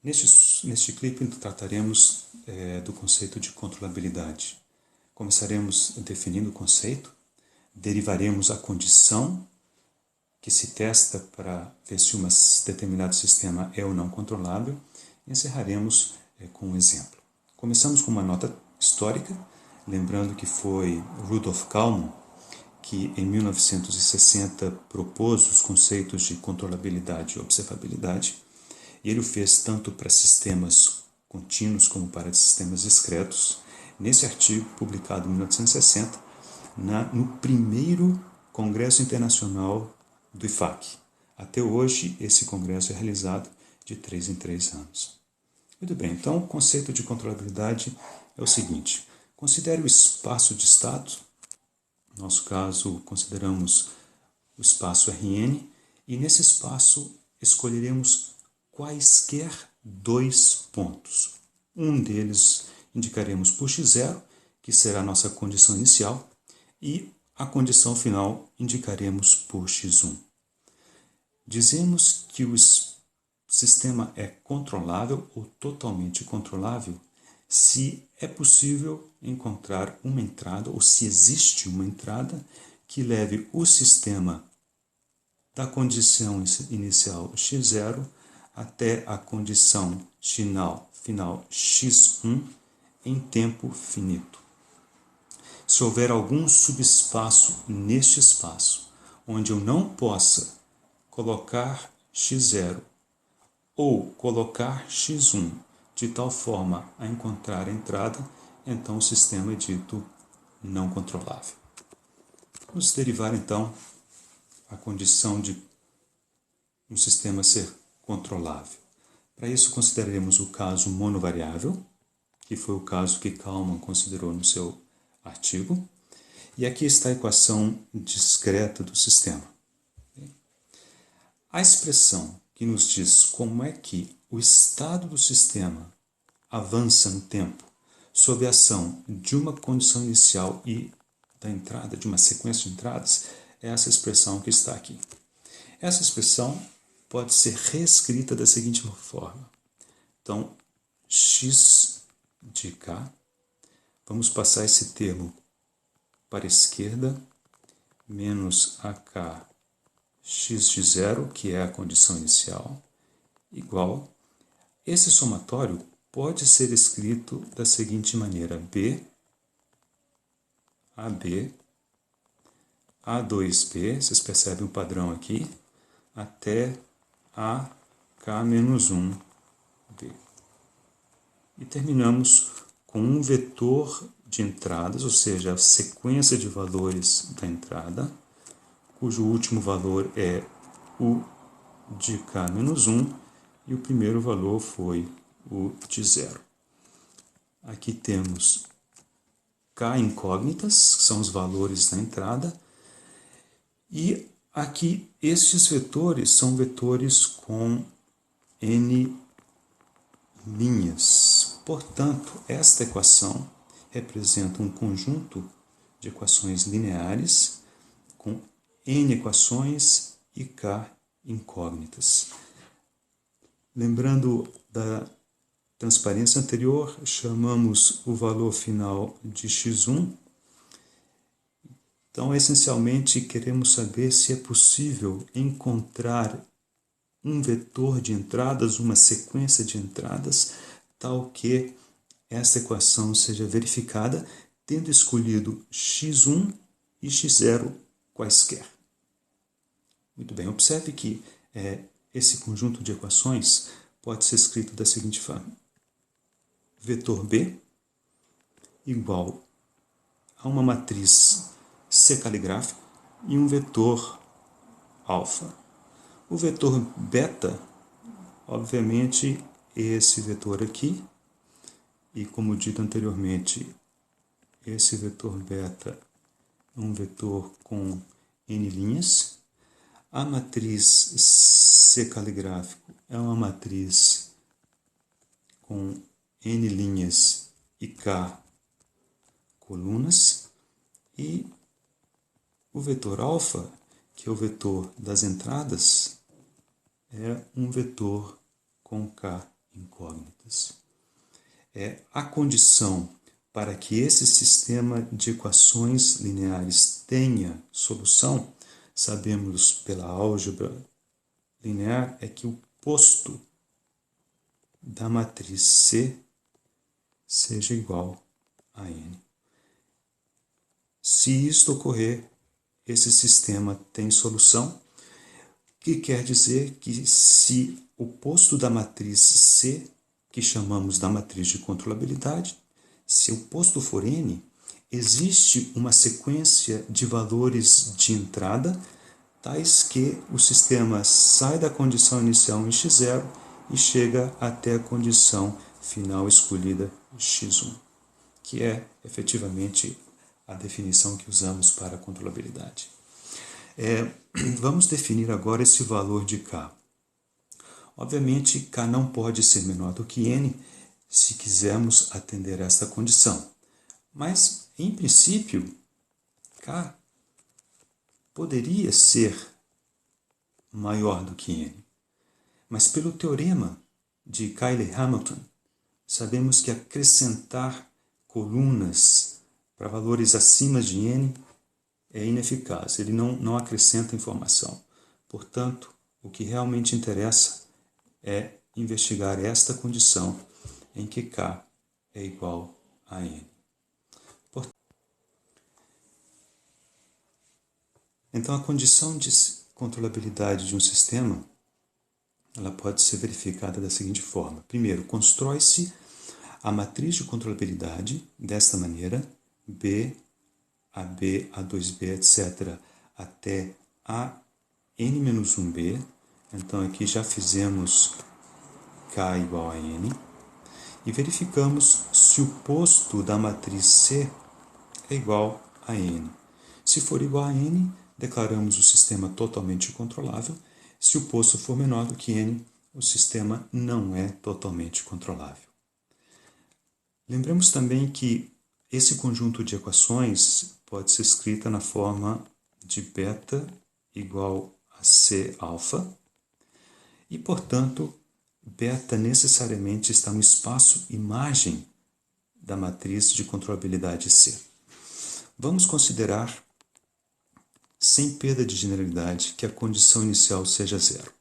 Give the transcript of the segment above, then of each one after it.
Neste clipe trataremos do conceito de controlabilidade. Começaremos definindo o conceito, derivaremos a condição que se testa para ver se um determinado sistema é ou não controlável e encerraremos com um exemplo. Começamos com uma nota histórica, lembrando que foi Rudolf Kalman que em 1960 propôs os conceitos de controlabilidade e observabilidade, e ele o fez tanto para sistemas contínuos como para sistemas discretos, nesse artigo publicado em 1960, no primeiro Congresso Internacional do IFAC. Até hoje, esse congresso é realizado de 3 em 3 anos. Muito bem, então o conceito de controlabilidade é o seguinte: considere o espaço de estado. No nosso caso, consideramos o espaço Rn, e nesse espaço escolheremos quaisquer dois pontos. Um deles indicaremos por x0, que será a nossa condição inicial, e a condição final indicaremos por x1. Dizemos que o sistema é controlável ou totalmente controlável se é possível encontrar uma entrada, ou se existe uma entrada que leve o sistema da condição inicial x0 até a condição final x1 em tempo finito. Se houver algum subespaço neste espaço, onde eu não possa colocar x0 ou colocar x1 de tal forma a encontrar a entrada, então o sistema é dito não controlável. Vamos derivar então a condição de um sistema ser controlável. Para isso consideraremos o caso monovariável, que foi o caso que Kalman considerou no seu artigo, e aqui está a equação discreta do sistema. A expressão que nos diz como é que o estado do sistema avança no tempo sob a ação de uma condição inicial e da entrada, de uma sequência de entradas, é essa expressão que está aqui. Essa expressão pode ser reescrita da seguinte forma. Então, x de k, vamos passar esse termo para a esquerda, menos ak x de 0, que é a condição inicial, igual. Esse somatório pode ser escrito da seguinte maneira: b, ab, a2b, vocês percebem o padrão aqui, até ak-1b. E terminamos com um vetor de entradas, ou seja, a sequência de valores da entrada, cujo último valor é o de k-1 e o primeiro valor foi o de 0. Aqui temos k incógnitas, que são os valores da entrada, e aqui estes vetores são vetores com n linhas. Portanto, esta equação representa um conjunto de equações lineares com n equações e k incógnitas. Lembrando da transparência anterior, chamamos o valor final de x1. Então, essencialmente, queremos saber se é possível encontrar um vetor de entradas, uma sequência de entradas, tal que esta equação seja verificada, tendo escolhido x1 e x0 quaisquer. Muito bem, observe que esse conjunto de equações pode ser escrito da seguinte forma: vetor B igual a uma matriz C caligráfico e um vetor alfa. O vetor beta, obviamente, esse vetor aqui, e como dito anteriormente, esse vetor beta é um vetor com n linhas. A matriz C caligráfico é uma matriz com n linhas e k colunas, e o vetor alfa, que é o vetor das entradas, é um vetor com k incógnitas. A condição para que esse sistema de equações lineares tenha solução, sabemos pela álgebra linear, é que o posto da matriz C seja igual a n. Se isto ocorrer, esse sistema tem solução, que quer dizer que se o posto da matriz C, que chamamos da matriz de controlabilidade, se o posto for n, existe uma sequência de valores de entrada, tais que o sistema sai da condição inicial em x0 e chega até a condição final escolhida x1, que é efetivamente a definição que usamos para a controlabilidade. Vamos definir agora esse valor de k. Obviamente, k não pode ser menor do que n se quisermos atender a esta condição. Mas, em princípio, k poderia ser maior do que n. Mas pelo teorema de Cayley-Hamilton, sabemos que acrescentar colunas para valores acima de n é ineficaz, ele não acrescenta informação. Portanto, o que realmente interessa é investigar esta condição em que k é igual a n. Então, a condição de controlabilidade de um sistema ela pode ser verificada da seguinte forma. Primeiro, constrói-se a matriz de controlabilidade desta maneira, B, AB, A2B, etc., até a n-1b. Então, aqui já fizemos k igual a n. E verificamos se o posto da matriz C é igual a n. Se for igual a n, declaramos o sistema totalmente controlável. Se o posto for menor do que n, o sistema não é totalmente controlável. Lembremos também que esse conjunto de equações pode ser escrita na forma de beta igual a C alfa e, portanto, beta necessariamente está no espaço imagem da matriz de controlabilidade C. Vamos considerar, sem perda de generalidade, que a condição inicial seja zero,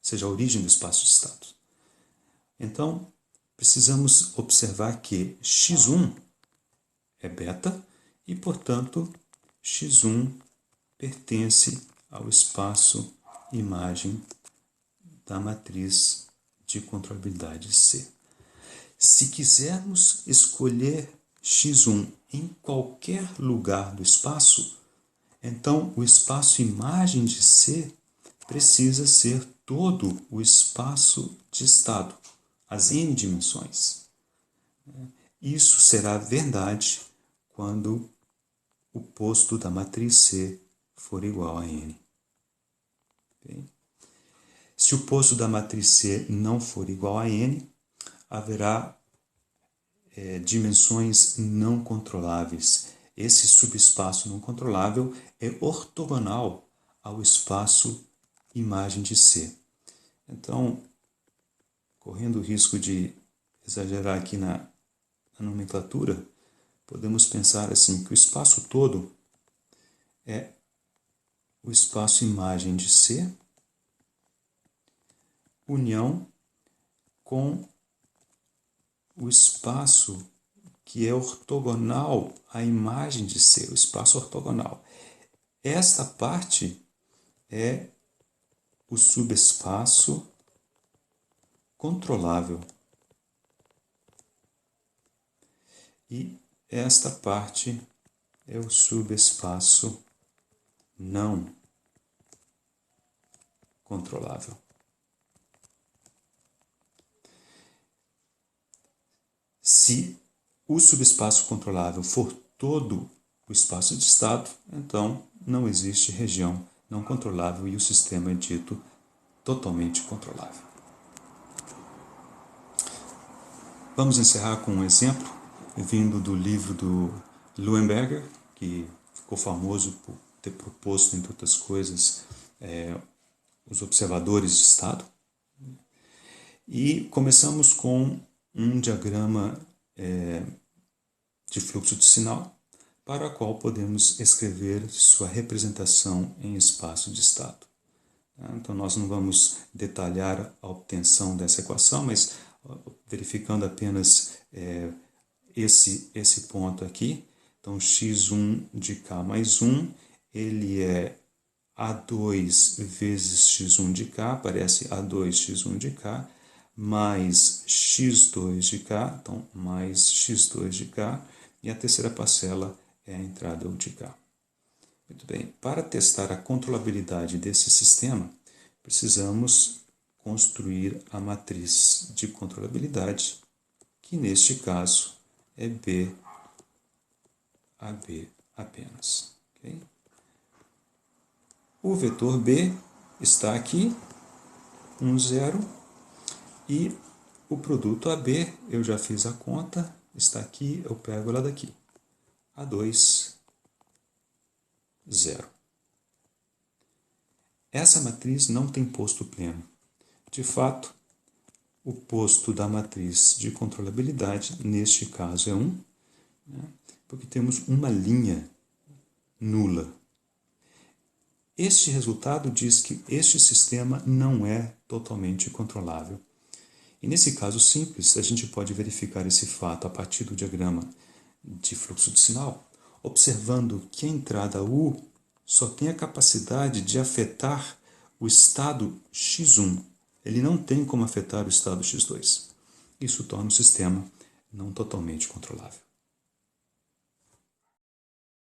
seja a origem do espaço de estado. Então, precisamos observar que x1 é beta e, portanto, x1 pertence ao espaço imagem da matriz de controlabilidade C. Se quisermos escolher x1 em qualquer lugar do espaço, então o espaço imagem de C precisa ser todo o espaço de estado, as n dimensões. Isso será verdade quando o posto da matriz C for igual a n. Okay? Se o posto da matriz C não for igual a n, haverá dimensões não controláveis. Esse subespaço não controlável é ortogonal ao espaço imagem de C. Então, correndo o risco de exagerar aqui na nomenclatura, podemos pensar assim, que o espaço todo é o espaço imagem de C, união com o espaço que é ortogonal à imagem de C, o espaço ortogonal. Esta parte é o subespaço controlável. E esta parte é o subespaço não controlável. Se o subespaço controlável for todo o espaço de estado, então não existe região não controlável e o sistema é dito totalmente controlável. Vamos encerrar com um exemplo vindo do livro do Leuenberger, que ficou famoso por ter proposto, entre outras coisas, os observadores de estado. E começamos com um diagrama de fluxo de sinal, para o qual podemos escrever sua representação em espaço de estado. Então, nós não vamos detalhar a obtenção dessa equação, mas verificando apenas esse ponto aqui. Então, x1 de k mais 1, ele é A2 vezes x1 de k, aparece A2x1 de k, mais x2 de k, então mais x2 de k, e a terceira parcela é a entrada de k. Muito bem, para testar a controlabilidade desse sistema, precisamos construir a matriz de controlabilidade, que neste caso é B a B apenas. Okay? O vetor B está aqui, 1, 0, e o produto AB, eu já fiz a conta, está aqui, eu pego ela daqui. A2, 0. Essa matriz não tem posto pleno. De fato, o posto da matriz de controlabilidade, neste caso, é 1, né, porque temos uma linha nula. Este resultado diz que este sistema não é totalmente controlável. E nesse caso simples, a gente pode verificar esse fato a partir do diagrama de fluxo de sinal, observando que a entrada U só tem a capacidade de afetar o estado x1. Ele não tem como afetar o estado x2. Isso torna o sistema não totalmente controlável.